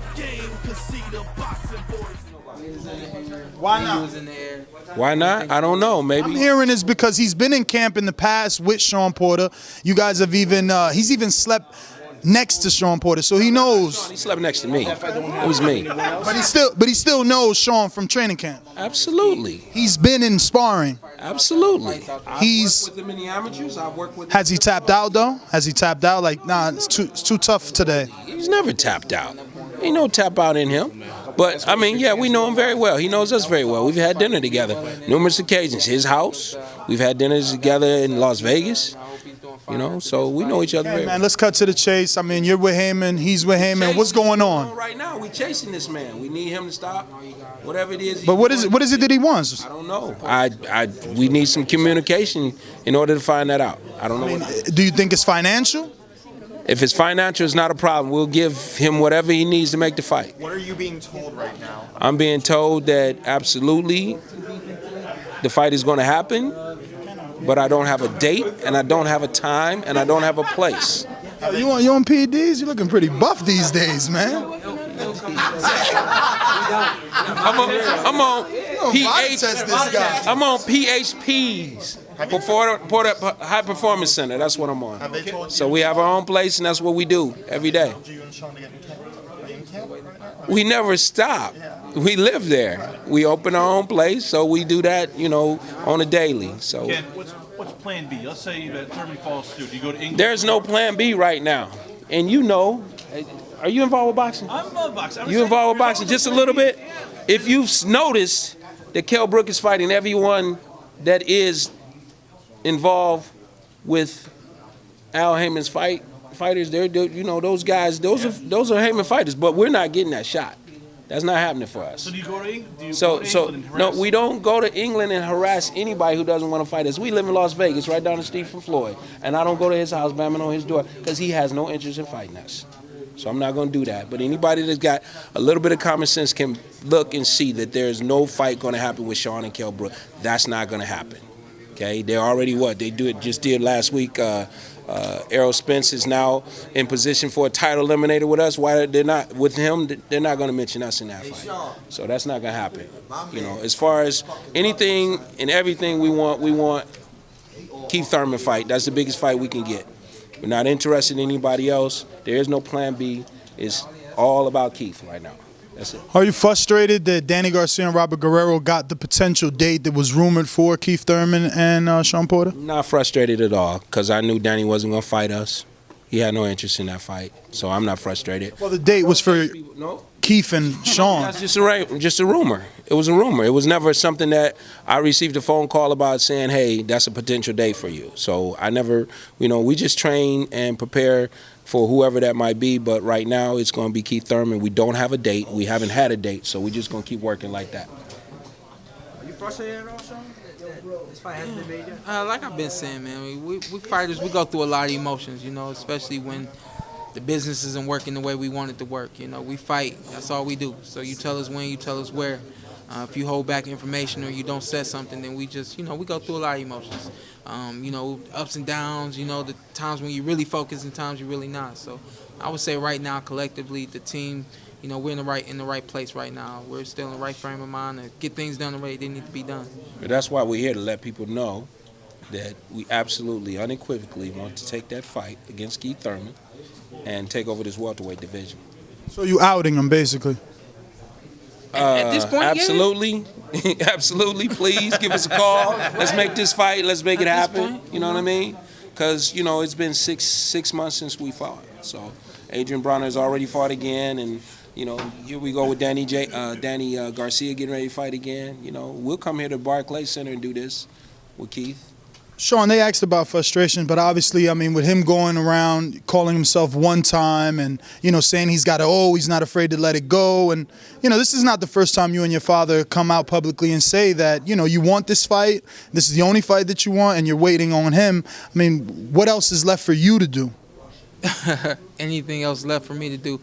the game, cause see the boxing voice. Why not? Why not? I don't know. Maybe. I'm hearing this because he's been in camp in the past with Shawn Porter. You guys have he's even slept next to Shawn Porter, so he knows. He slept next to me. It was me. But he still knows Shawn from training camp. Absolutely. He's been in sparring. Absolutely. He's with him in the amateurs. I work with. Has he tapped out though? Has he tapped out? Like, nah, it's too tough today. He's never tapped out. Ain't no tap out in him. But I mean, yeah, we know him very well. He knows us very well. We've had dinner together numerous occasions. His house. We've had dinners together in Las Vegas. You know, so we know each other very well. Man, let's cut to the chase. I mean, you're with him and he's with him, and what's going on? Right now, we chasing this man. We need him to stop whatever it is. But what is it that he wants? I don't know. We need some communication in order to find that out. I don't know. Do you think it's financial? If it's financial, it's not a problem. We'll give him whatever he needs to make the fight. What are you being told right now? I'm being told that absolutely the fight is going to happen, but I don't have a date, and I don't have a time, and I don't have a place. You on PEDs? You're looking pretty buff these days, man. I'm on PHPs. High Performance Center. That's what I'm on. So we have our own place, and that's what we do every day. We never stop. We live there. We open our own place, so we do that, on a daily. So. Ken, what's Plan B? Let's say that Thurman falls through. Do you go to England? There's no Plan B right now, and are you involved with boxing? I'm involved with boxing. You involved with boxing just a little bit? If you've noticed that Kell Brook is fighting everyone that is involved with Al Heyman's fighters, those guys, those are Heyman fighters, but we're not getting that shot. That's not happening for us. So do you go to England? No, we don't go to England and harass anybody who doesn't want to fight us. We live in Las Vegas, right down the street from Floyd, and I don't go to his house banging on his door because he has no interest in fighting us. So I'm not going to do that. But anybody that's got a little bit of common sense can look and see that there's no fight going to happen with Shawn and Kell Brook. That's not going to happen. Okay, they're already just did last week. Errol Spence is now in position for a title eliminator with us. Why they're not with him? They're not going to mention us in that fight. So that's not going to happen. As far as anything and everything we want Keith Thurman fight. That's the biggest fight we can get. We're not interested in anybody else. There is no Plan B. It's all about Keith right now. That's it. Are you frustrated that Danny Garcia and Robert Guerrero got the potential date that was rumored for Keith Thurman and Shawn Porter? Not frustrated at all, because I knew Danny wasn't going to fight us. He had no interest in that fight, so I'm not frustrated. Well, the date was for Keith and Shawn. That's just a rumor. It was a rumor. It was never something that I received a phone call about saying, hey, that's a potential date for you. So I never, we just train and prepare for whoever that might be, but right now it's going to be Keith Thurman. We don't have a date. We haven't had a date, so we're just going to keep working like that. Are you frustrated at all, Shawn? This fight hasn't been made yet? Like I've been saying, man, we fighters, we go through a lot of emotions, especially when the business isn't working the way we want it to work. We fight. That's all we do. So you tell us when, you tell us where. If you hold back information or you don't say something, then we just, we go through a lot of emotions. Ups and downs, the times when you really focus and times you're really not. So I would say right now, collectively, the team, we're in the right place right now. We're still in the right frame of mind to get things done the way they need to be done. But that's why we're here, to let people know that we absolutely, unequivocally want to take that fight against Keith Thurman and take over this welterweight division. So you outing him, basically? At this point, absolutely. Absolutely. Please give us a call. Let's make this fight. Let's make it happen. You know what I mean? Because, it's been six months since we fought. So Adrian Bronner's already fought again, and here we go with Danny Garcia getting ready to fight again. We'll come here to Barclays Center and do this with Keith. Shawn, they asked about frustration, but obviously, with him going around calling himself one time and, saying he's not afraid to let it go. And, this is not the first time you and your father come out publicly and say that, you want this fight. This is the only fight that you want and you're waiting on him. What else is left for you to do? Anything else left for me to do?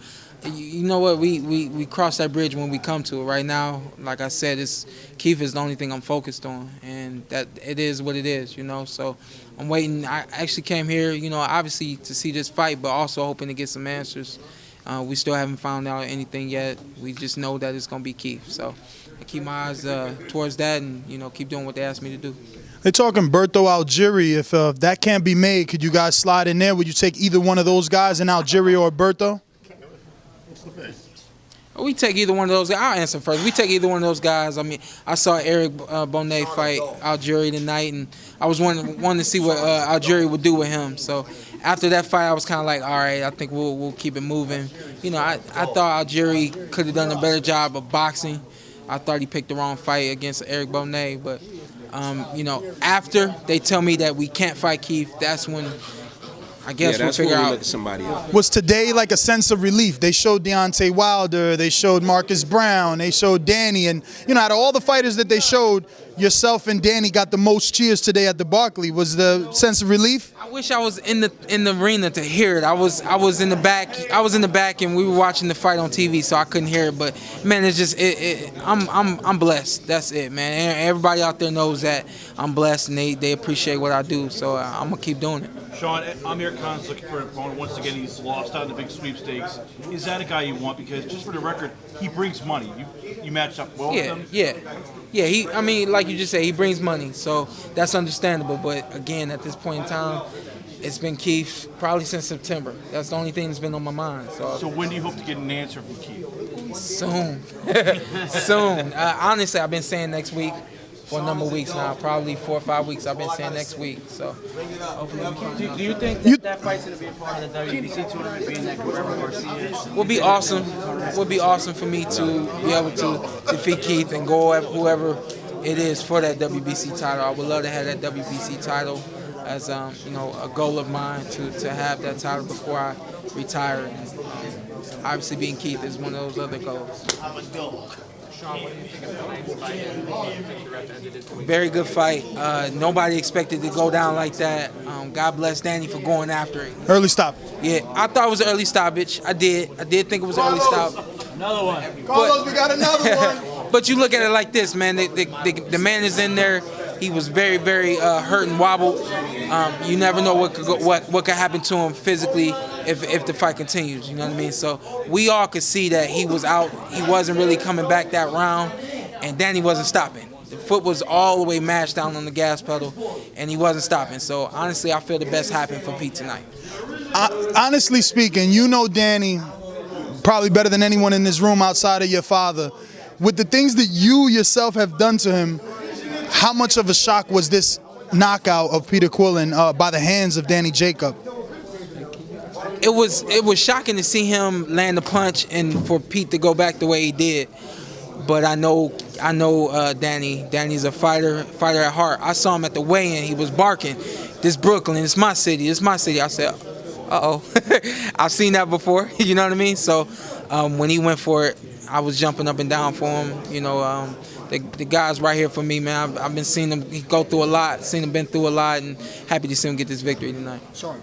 You know what? We cross that bridge when we come to it. Right now, like I said, Keith is the only thing I'm focused on, and that it is what it is. So I'm waiting. I actually came here, obviously to see this fight, but also hoping to get some answers We still haven't found out anything yet. We just know that it's gonna be Keith. So I keep my eyes towards that, and keep doing what they asked me to do. They're talking Berto Algieri. If that can't be made, could you guys slide in there? Would you take either one of those guys, in Algieri or Berto? We take either one of those guys. I'll answer first. We take either one of those guys. I mean, I saw Eric Bonet fight Algieri tonight, and I was wanting to see what Algieri would do with him. So after that fight, I was kind of like, all right, I think we'll keep it moving. I thought Algieri could have done a better job of boxing. I thought he picked the wrong fight against Eric Bonet, but after they tell me that we can't fight Keith, that's when I guess we'll figure out. Look at somebody else. Was today like a sense of relief? They showed Deontay Wilder, they showed Marcus Brown, they showed Danny, and out of all the fighters that they showed, yourself and Danny got the most cheers today at the Barclay. Was the sense of relief? I wish I was in the arena to hear it. I was in the back, and we were watching the fight on TV, so I couldn't hear it. But man, it's just I'm blessed. That's it, man. And everybody out there knows that I'm blessed, and they appreciate what I do. So I'm gonna keep doing it. Shawn, Amir Khan's looking for an opponent. Once again, he's lost out in the big sweepstakes. Is that a guy you want? Because just for the record, he brings money. You matched up well with him? Yeah. I mean, like you just said, he brings money, so that's understandable. But again, at this point in time, it's been Keith probably since September. That's the only thing that's been on my mind. So when do you hope to get an answer from Keith? Soon. Soon. Honestly, I've been saying next week for a number of weeks now. Probably 4 or 5 weeks I've been saying next week. So hopefully we can. Do you think that fight's going to be a part of the WBC tournament, being that Guerrero Garcia? Would be awesome. Would be awesome for me to be able to defeat Keith and go at whoever it is for that WBC title. I would love to have that WBC title as a goal of mine to have that title before I retire. And, obviously, being Keith is one of those other goals. Shawn, what do you think of Danny's fight? Very good fight. Nobody expected to go down like that. God bless Danny for going after it. Early stop. Yeah, I thought it was an early stoppage. I did think it was an early stop. Another one. Carlos, we got another one. But you look at it like this, man. The man is in there. He was very, very hurt and wobbled. You never know what could happen to him physically if the fight continues. You know what I mean? So we all could see that he was out. He wasn't really coming back that round, and Danny wasn't stopping. The foot was all the way mashed down on the gas pedal, and he wasn't stopping. So honestly, I feel the best happened for Pete tonight. Honestly speaking, Danny probably better than anyone in this room outside of your father. With the things that you yourself have done to him, how much of a shock was this knockout of Peter Quillen by the hands of Danny Jacob? It was shocking to see him land a punch and for Pete to go back the way he did. But I know Danny. Danny's a fighter at heart. I saw him at the weigh-in. He was barking, "This Brooklyn, it's my city, it's my city." I said, "Uh-oh." I've seen that before. You know what I mean? So when he went for it, I was jumping up and down for him. The guy's right here for me, man. I've been seeing him go through a lot, seen him been through a lot, and happy to see him get this victory tonight. Shawn,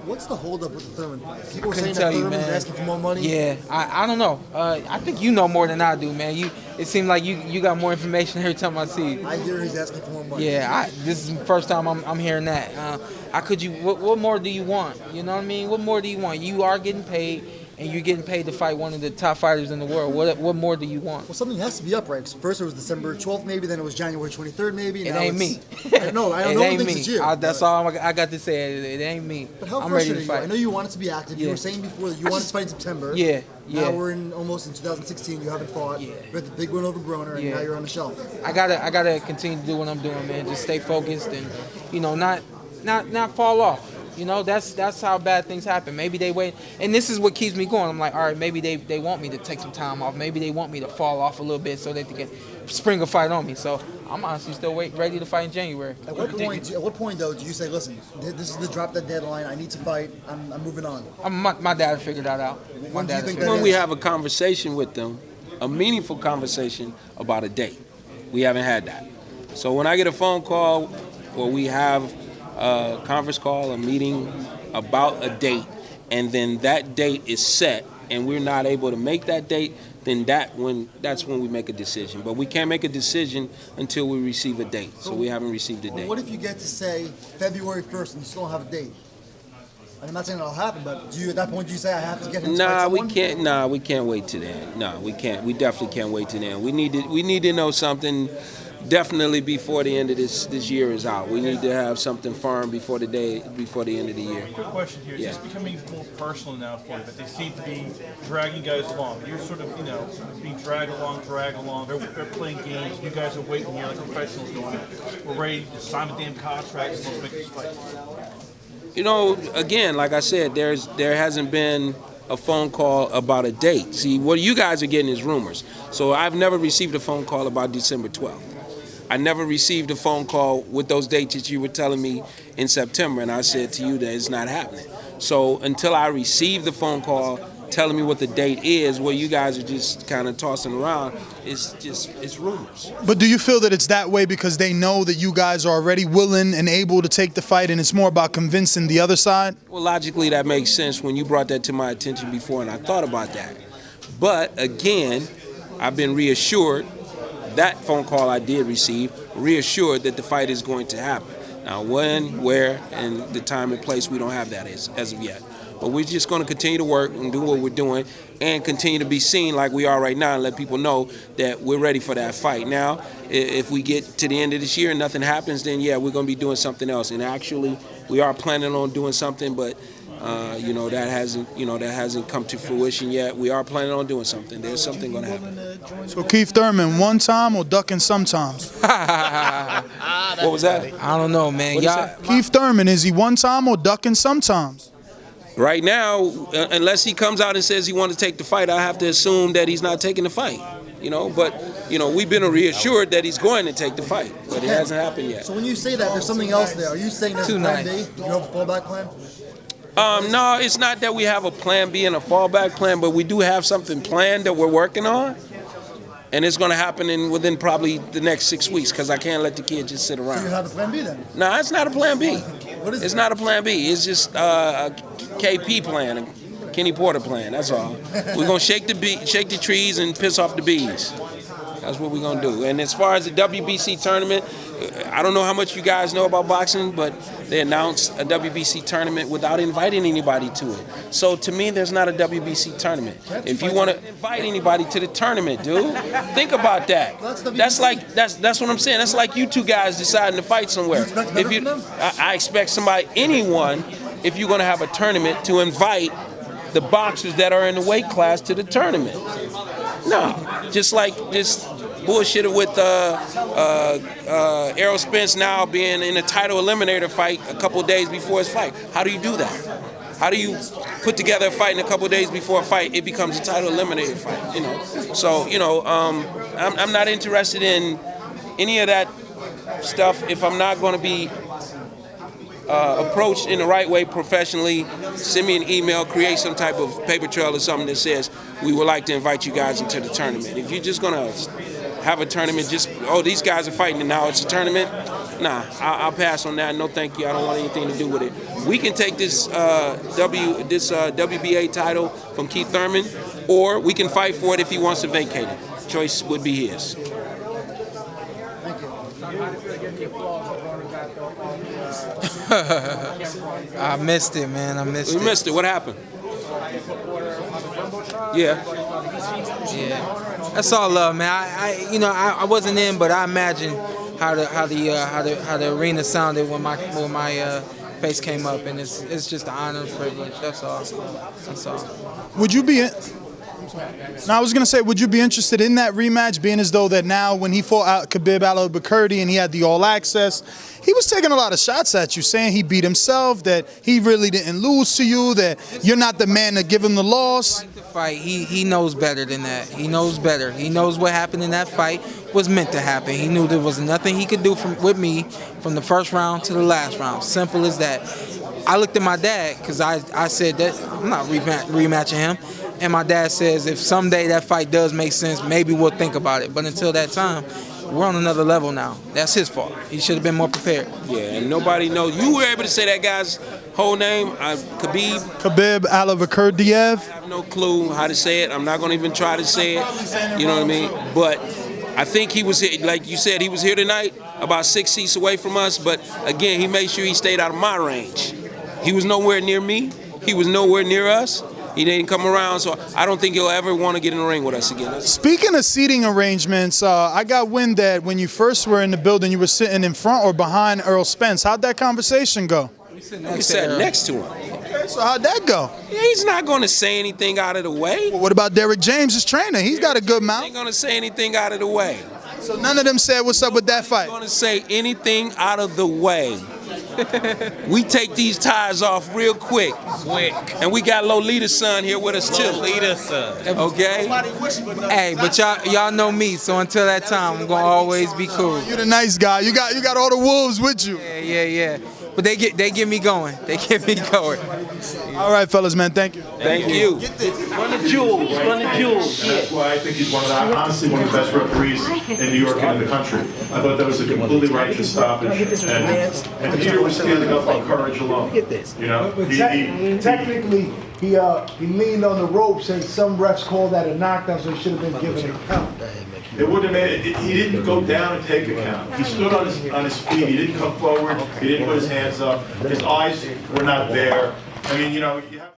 what's the holdup with the Thurman fight? People were saying Couldn't tell that you, Thurman's man. asking for more money. Yeah, I don't know. I think you know more than I do, man. It seemed like you got more information every time I see you. I hear he's asking for more money. Yeah, this is the first time I'm hearing that. What more do you want? You know what I mean? What more do you want? You are getting paid, and you're getting paid to fight one of the top fighters in the world. What more do you want? Well, something has to be up, right? 'Cause first it was December 12th, maybe. Then it was January 23rd, maybe. It ain't me. I don't know. I don't know It ain't things me. it's you. That's all I got to say. It ain't me. But how I'm ready to frustrated are you? fight. I know you wanted to be active. You Yeah. were saying before that you wanted to fight in September. Yeah. Now we're almost in 2016. You haven't fought. Yeah. You had the big win over Broner, and Yeah. now you're on the shelf. I gotta continue to do what I'm doing, man. Just stay focused and not fall off. That's how bad things happen. Maybe they wait, and this is what keeps me going. I'm like, all right, maybe they want me to take some time off. Maybe they want me to fall off a little bit so that they can spring a fight on me. So I'm honestly still ready to fight in January. At what point though do you say, listen, this is the drop dead deadline. I need to fight. I'm moving on. My dad figured that out. When do you think that When is? we have a conversation with them, a meaningful conversation about a date. We haven't had that. So when I get a phone call or we have a conference call, a meeting about a date, and then that date is set and we're not able to make that date, then that's when we make a decision. But we can't make a decision until we receive a date. So we haven't received a Well, date. what if you get to say February 1st and you still don't have a date? I'm not saying it'll happen, but do you at that point do you say I have to get him? Nah, we can't. Nah, we can't wait to then. No, we can't. We definitely can't wait to then. We need to know something definitely before the end of this year is out. We need to have something firm before the end of the year. Quick question here. Yeah. Is this becoming more personal now for you? That they seem to be dragging guys along. You're sort of, being dragged along. They're playing games. You guys are waiting here like professionals going, we're ready to sign a damn contract and let's make this fight. Again, like I said, there hasn't been a phone call about a date. See, what you guys are getting is rumors. So I've never received a phone call about December 12th. I never received a phone call with those dates that you were telling me in September, and I said to you that it's not happening. So until I receive the phone call telling me what the date is, what you guys are just kind of tossing around, it's rumors. But do you feel that it's that way because they know that you guys are already willing and able to take the fight, and it's more about convincing the other side? Well, logically, that makes sense when you brought that to my attention before, and I thought about that. But again, I've been reassured, that phone call I did receive, reassured that the fight is going to happen. Now, when, where, and the time and place, we don't have that as of yet. But we're just going to continue to work and do what we're doing and continue to be seen like we are right now and let people know that we're ready for that fight. Now, if we get to the end of this year and nothing happens, then yeah, we're going to be doing something else. And actually, we are planning on doing something, but that hasn't come to fruition yet. We are planning on doing something. There's something going to happen. So Keith Thurman, one time or ducking sometimes? What was that? I don't know, man. Y'all, Keith Thurman, is he one time or ducking sometimes? Right now, unless he comes out and says he wants to take the fight, I have to assume that he's not taking the fight. But we've been reassured that he's going to take the fight, but it hasn't happened yet. So when you say that, there's something else there. Are you saying there's a plan B? Do you have a fallback plan? No, it's not that we have a plan B and a fallback plan, but we do have something planned that we're working on, and it's going to happen within probably the next 6 weeks because I can't let the kid just sit around. So you have a plan B then? No, it's not a plan B. What is It's it? not a plan B. It's just a KP plan, a Kenny Porter plan. That's all. We're gonna shake the trees and piss off the bees. That's what we're gonna do. And as far as the WBC tournament, I don't know how much you guys know about boxing, but they announced a WBC tournament without inviting anybody to it. So to me, there's not a WBC tournament. If you want to invite anybody to the tournament, dude, think about that. That's what I'm saying. That's like you two guys deciding to fight somewhere. I expect anyone, if you're gonna have a tournament, to invite the boxers that are in the weight class to the tournament. No, just bullshitted with Errol Spence now being in a title eliminator fight a couple days before his fight. How do you do that? How do you put together a fight in a couple days before a fight? It becomes a title eliminator fight. So I'm not interested in any of that stuff if I'm not going to be approached in the right way professionally. Send me an email, create some type of paper trail or something that says we would like to invite you guys into the tournament. If you're just gonna have a tournament, these guys are fighting and now it's a tournament, nah, I'll pass on that. No thank you, I don't want anything to do with it. We can take this WBA title from Keith Thurman, or we can fight for it if he wants to vacate it. Choice would be his. I missed it, man. I missed it. You missed it. What happened? Yeah. That's all love, man. I wasn't in, but I imagine how the arena sounded when my face came up, and it's just an honor and privilege. That's all. Would you be? Now I was gonna say, would you be interested in that rematch, being as though that now when he fought out Khabib Al-Bakr and he had the all access, he was taking a lot of shots at you, saying he beat himself, that he really didn't lose to you, that you're not the man to give him the loss. The fight, he knows better than that. He knows better. He knows what happened in that fight was meant to happen. He knew there was nothing he could do with me from the first round to the last round. Simple as that. I looked at my dad because I said that I'm not rematching him. And my dad says if someday that fight does make sense, maybe we'll think about it. But until that time, we're on another level now. That's his fault. He should have been more prepared. Yeah, and nobody knows. You were able to say that guy's whole name, Khabib Al-Bakr. I have no clue how to say it. I'm not going to even try to say it. You know what I mean? But I think he was here, like you said, he was here tonight, about 6 seats away from us. But again, he made sure he stayed out of my range. He was nowhere near me. He was nowhere near us. He didn't come around, so I don't think he'll ever want to get in the ring with us again. Speaking of seating arrangements, I got wind that when you first were in the building, you were sitting in front or behind Earl Spence. How'd that conversation go? We sat next to him. Okay, so how'd that go? Yeah, he's not going to say anything out of the way. Well, what about Derrick James, his trainer? He's got a good He mouth. ain't going to say anything out of the way. So none of them said what's up with that fight. Going to say anything out of the way. We take these ties off real quick. And we got Lolita's son here with us too. Lolita's son. Okay? Hey, but y'all know me, so until that time, I'm gonna always be cool. You're the nice guy. You got all the wolves with you. Yeah. But they get me going. They get me going. All right, fellas, man. Thank you. Thank you. Run the jewels. And that's why I think he's honestly one of the best referees in New York and in the country. I thought that was a completely righteous stoppage. And Peter was standing up on courage alone. You know, Technically, he leaned on the ropes, and some refs called that a knockdown, so he should have been given a count. it wouldn't have made it. He didn't go down and take a count. He stood on his feet. He didn't come forward. He didn't put his hands up. His eyes were not there. I mean, you know, you have